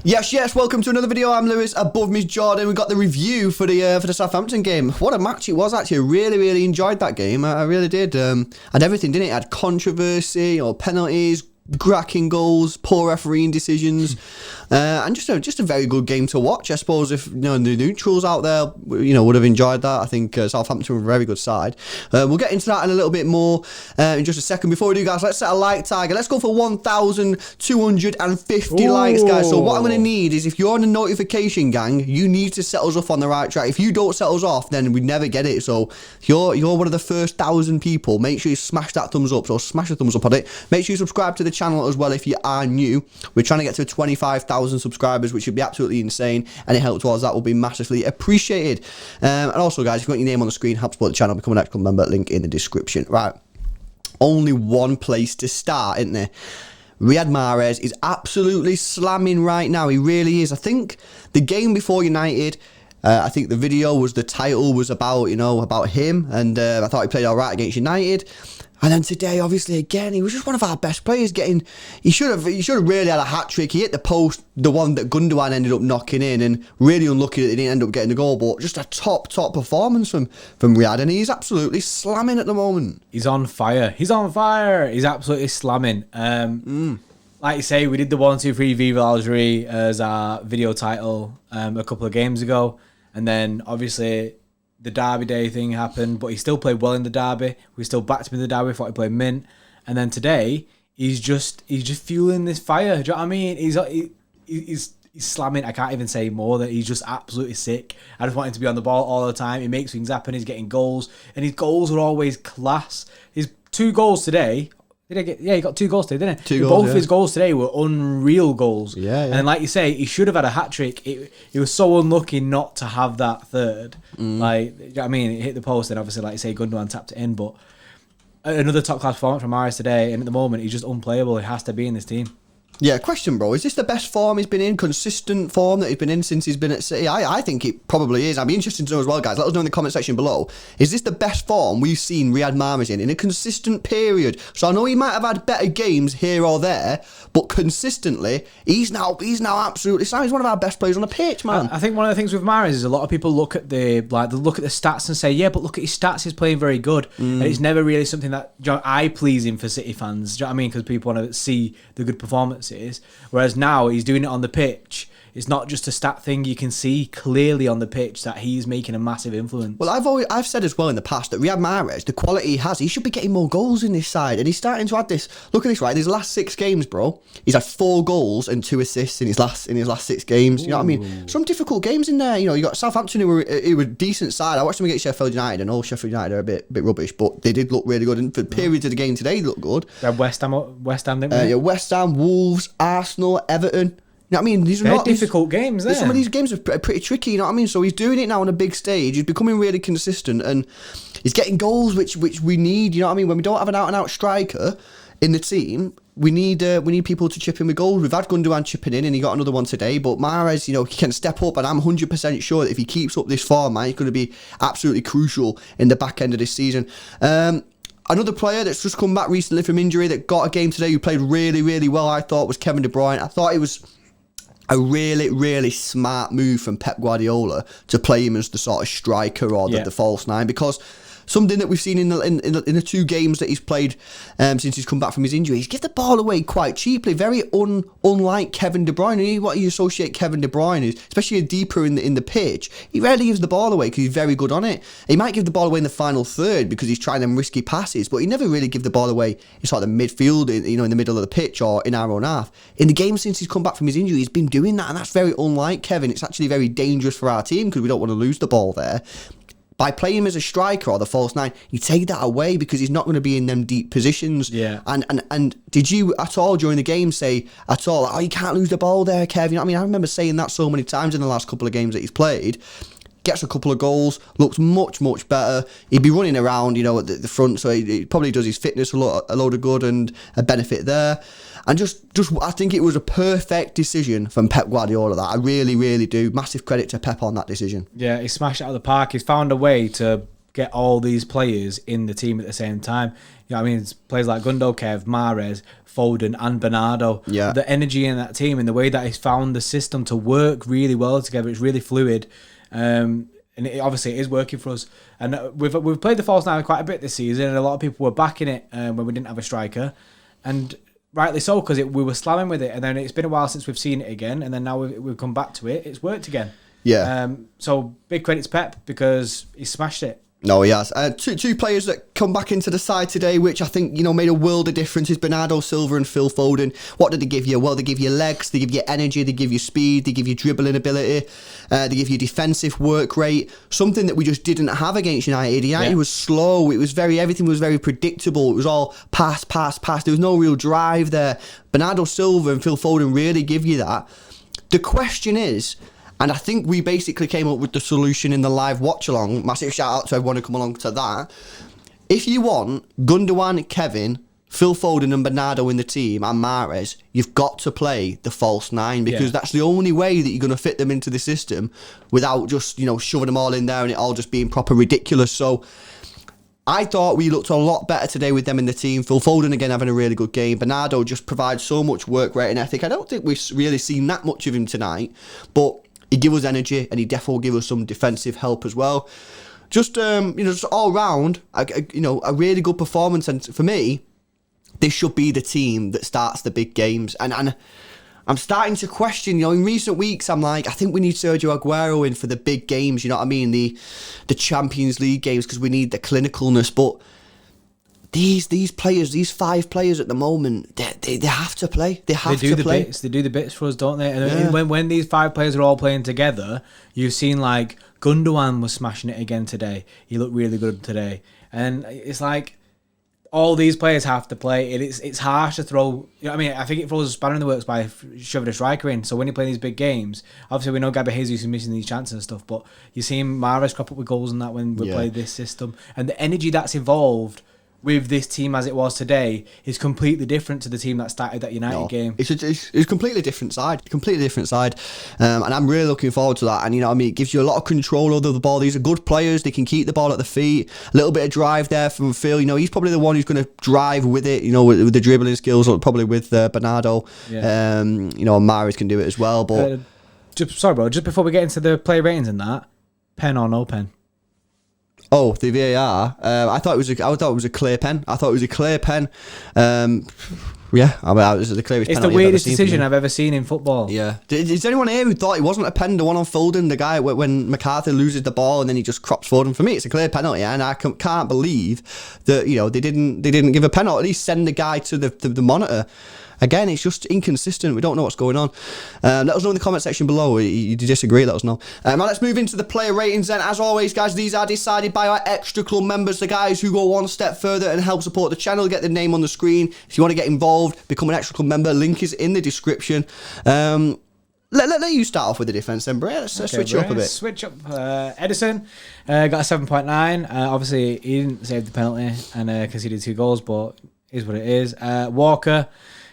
Yes, welcome to another video. I'm Lewis, above me is Jordan. We got the review for the Southampton game. What a match it was, actually. I really enjoyed that game. I really did. And everything, didn't it? It had controversy, penalties, cracking goals, poor refereeing decisions, and just a very good game to watch. I suppose if the neutrals out there would have enjoyed that. I think Southampton were a very good side. We'll get into that in a little bit more in just a second. Before we do, guys, let's set a like target. Let's go for 1,250 likes, guys. So what I'm going to need is, if you're on a notification gang, you need to set us off on the right track. If you don't set us off, then we never get it. So if you're one of the first 1,000 people, make sure you smash that thumbs up. So smash the thumbs up on it. Make sure you subscribe to the channel as well if you are new. We're trying to get to 25,000 subscribers, which would be absolutely insane. Any help towards that will be massively appreciated. And also, guys, if you want your name on the screen, help support the channel, become an actual member, link in the description. Right. Only one place to start, isn't there? Riyad Mahrez is absolutely slamming right now. He really is. I think the game before United, I think the title was about, about him, and I thought he played all right against United. And then today, obviously, again, he was just one of our best players. He should have really had a hat trick. He hit the post, the one that Gundogan ended up knocking in, and really unlucky that he didn't end up getting the goal. But just a top performance from Riyad, and he's absolutely slamming at the moment. He's on fire. He's absolutely slamming. Like you say, we did the 1-2-3 Viva Algerie as our video title a couple of games ago, and then obviously the Derby Day thing happened, but he still played well in the Derby. We still backed him in the Derby. Thought he played mint, and then today he's just fueling this fire. Do you know what I mean? He's slamming. I can't even say more. That he's just absolutely sick. I just want him to be on the ball all the time. He makes things happen. He's getting goals, and his goals are always class. His 2 goals today. He got 2 goals today, didn't he? Both his goals today were unreal goals. Yeah. And like you say, he should have had a hat trick. He was so unlucky not to have that third. Like, you know what I mean? It hit the post, and obviously, like you say, Gundogan tapped it in. But another top class performance from Mahrez today, and at the moment, he's just unplayable. He has to be in this team. Yeah, question, bro. Is this the best form he's been in? Consistent form that he's been in since he's been at City? I think it probably is. I'd be interested to know as well, guys. Let us know in the comment section below. Is this the best form we've seen Riyad Mahrez in a consistent period? So I know he might have had better games here or there, but consistently, he's now absolutely sound. He's one of our best players on the pitch, man. I think one of the things with Mahrez is a lot of people look at the stats and say, yeah, but look at his stats. He's playing very good, and it's never really something that eye pleasing for City fans. Do you know what I mean? Because people want to see the good performances. Whereas now he's doing it on the pitch. It's not just a stat thing. You can see clearly on the pitch that he's making a massive influence. Well, I've said as well in the past that Riyad Mahrez, the quality he has, he should be getting more goals in this side. And he's starting to add this. Look at this, right? In his last 6 games, bro, he's had 4 goals and 2 assists in his last 6 games. You know what I mean? Some difficult games in there. You got Southampton who were a decent side. I watched them against Sheffield United, and Sheffield United are a bit rubbish, but they did look really good. And for periods of the game today, they looked good. West Ham, didn't we? West Ham, Wolves, Arsenal, Everton. You know what I mean? These are not difficult games. Some of these games are pretty tricky. You know what I mean? So he's doing it now on a big stage. He's becoming really consistent, and he's getting goals, which we need. You know what I mean? When we don't have an out-and-out striker in the team, we need people to chip in with goals. We've had Gundogan chipping in, and he got another one today. But Mahrez, he can step up, and I'm 100% sure that if he keeps up this form, man, he's going to be absolutely crucial in the back end of this season. Another player that's just come back recently from injury that got a game today who played really well, I thought, was Kevin De Bruyne. I thought it was a really smart move from Pep Guardiola to play him as the sort of striker or the false 9, because something that we've seen in the 2 games that he's played since he's come back from his injury, he's given the ball away quite cheaply, very unlike Kevin De Bruyne. What you associate Kevin De Bruyne is, especially deeper in the pitch, he rarely gives the ball away because he's very good on it. He might give the ball away in the final third because he's trying them risky passes, but he never really give the ball away in sort of the midfield, in the middle of the pitch or in our own half. In the game since he's come back from his injury, he's been doing that, and that's very unlike Kevin. It's actually very dangerous for our team because we don't want to lose the ball there. By playing him as a striker or the false 9, you take that away because he's not going to be in them deep positions. Yeah. And did you at all during the game say at all, oh, you can't lose the ball there, Kev? You know what I mean? I remember saying that so many times in the last couple of games that he's played. Gets a couple of goals, looks much better. He'd be running around, at the front, so he probably does his fitness a load of good and a benefit there. And just I think it was a perfect decision from Pep Guardiola. That I really do. Massive credit to Pep on that decision. Yeah, he smashed it out of the park. He's found a way to get all these players in the team at the same time. You know what I mean? It's players like Gundo, Kev, Mahrez, Foden and Bernardo. Yeah. The energy in that team and the way that he's found the system to work really well together. It's really fluid. And obviously it is working for us. And we've played the false nine quite a bit this season, and a lot of people were backing it when we didn't have a striker. And rightly so, because we were slamming with it. And then it's been a while since we've seen it again. And then now we've come back to it. It's worked again. Yeah. So big credit to Pep because he smashed it. No, he has. Two players that come back into the side today, which I think, made a world of difference, is Bernardo, Silva and Phil Foden. What did they give you? Well, they give you legs, they give you energy, they give you speed, they give you dribbling ability, they give you defensive work rate, something that we just didn't have against United. United was slow, everything was very predictable, it was all pass, there was no real drive there. Bernardo Silva and Phil Foden really give you that. The question is, and I think we basically came up with the solution in the live watch-along. Massive shout-out to everyone who come along to that. If you want Gundogan, Kevin, Phil Foden and Bernardo in the team and Mahrez, you've got to play the false nine because that's the only way that you're going to fit them into the system without just, shoving them all in there and it all just being proper ridiculous. So I thought we looked a lot better today with them in the team. Phil Foden, again, having a really good game. Bernardo just provides so much work rate and ethic. I don't think we've really seen that much of him tonight, but he give us energy, and he definitely will give us some defensive help as well. Just, just all round, a really good performance. And for me, this should be the team that starts the big games. And I'm starting to question, in recent weeks, I'm like, I think we need Sergio Aguero in for the big games. You know what I mean? The Champions League games, because we need the clinicalness. But these players, these 5 players at the moment, they have to play. They do the bits. They do the bits for us, don't they? And when these 5 players are all playing together, you've seen like Gundogan was smashing it again today. He looked really good today, and it's like all these players have to play. It's harsh to throw. I think it throws a spanner in the works by shoving a striker in. So when you play these big games, obviously we know Gabriel Jesus is missing these chances and stuff, but you see Mahrez crop up with goals and that when we play this system, and the energy that's involved with this team as it was today is completely different to the team that started that United game. It's a completely different side. And I'm really looking forward to that. And, it gives you a lot of control over the ball. These are good players. They can keep the ball at the feet. A little bit of drive there from Phil. He's probably the one who's going to drive with it, with the dribbling skills, probably with Bernardo. Yeah. Mahrez can do it as well. But just before we get into the player ratings and that, pen or no pen? Oh, the VAR. I thought it was a clear pen. Yeah, it was the clearest. It's the weirdest decision I've ever seen in football. Yeah. Is there anyone here who thought it wasn't a pen? The one on Foden, the guy when McCarthy loses the ball and then he just crops Foden. For me, it's a clear penalty, and I can't believe that they didn't give a penalty. At least send the guy to the monitor. Again, it's just inconsistent. We don't know what's going on. Let us know in the comment section below. You disagree, let us know. Now let's move into the player ratings then. As always, guys, these are decided by our extra club members, the guys who go one step further and help support the channel. Get the name on the screen. If you want to get involved, become an extra club member. Link is in the description. Let you start off with the defence then, Bray. Let's switch it up a bit. Switch up. Edison got a 7.9. Obviously, he didn't save the penalty and conceded 2 goals, but is what it is. Walker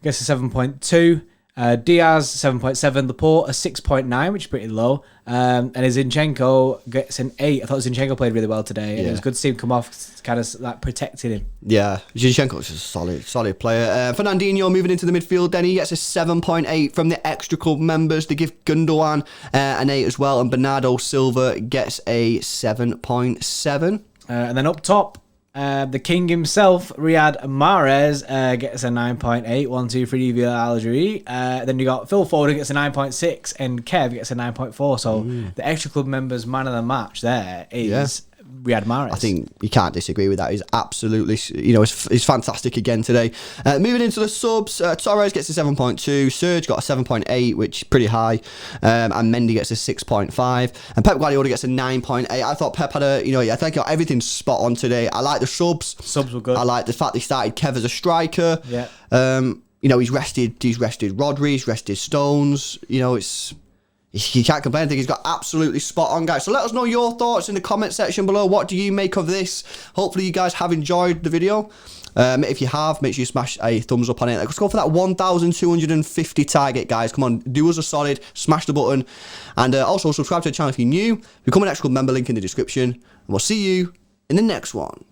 gets a 7.2. Diaz, 7.7. Laporte, a 6.9, which is pretty low. And Zinchenko gets an 8. I thought Zinchenko played really well today. And it was good to see him come off, kind of like protecting him. Yeah, Zinchenko's just a solid player. Fernandinho moving into the midfield, then he gets a 7.8 from the extra club members. They give Gundogan an 8 as well. And Bernardo Silva gets a 7.7. And then up top, the king himself, Riyad Mahrez, gets a 9.8. 1, 2, 3, Algeria. Then you got Phil Foden gets a 9.6 and Kev gets a 9.4. So the extra club members' man of the match there is Riyad Mahrez. I think you can't disagree with that. He's absolutely, he's fantastic again today. Moving into the subs, Torres gets a 7.2, Serge got a 7.8, which is pretty high, and Mendy gets a 6.5, and Pep Guardiola gets a 9.8. I thought Pep had I think everything's spot on today. I like the subs. Subs were good. I like the fact they started Kev as a striker. Yeah. He's rested Rodri, he's rested Stones. You can't complain. I think he's got absolutely spot on, guys. So let us know your thoughts in the comment section below. What do you make of this? Hopefully you guys have enjoyed the video. If you have, make sure you smash a thumbs up on it. Let's go for that 1,250 target, guys. Come on, do us a solid, smash the button. And also subscribe to the channel if you're new. Become an extra club member, link in the description. And we'll see you in the next one.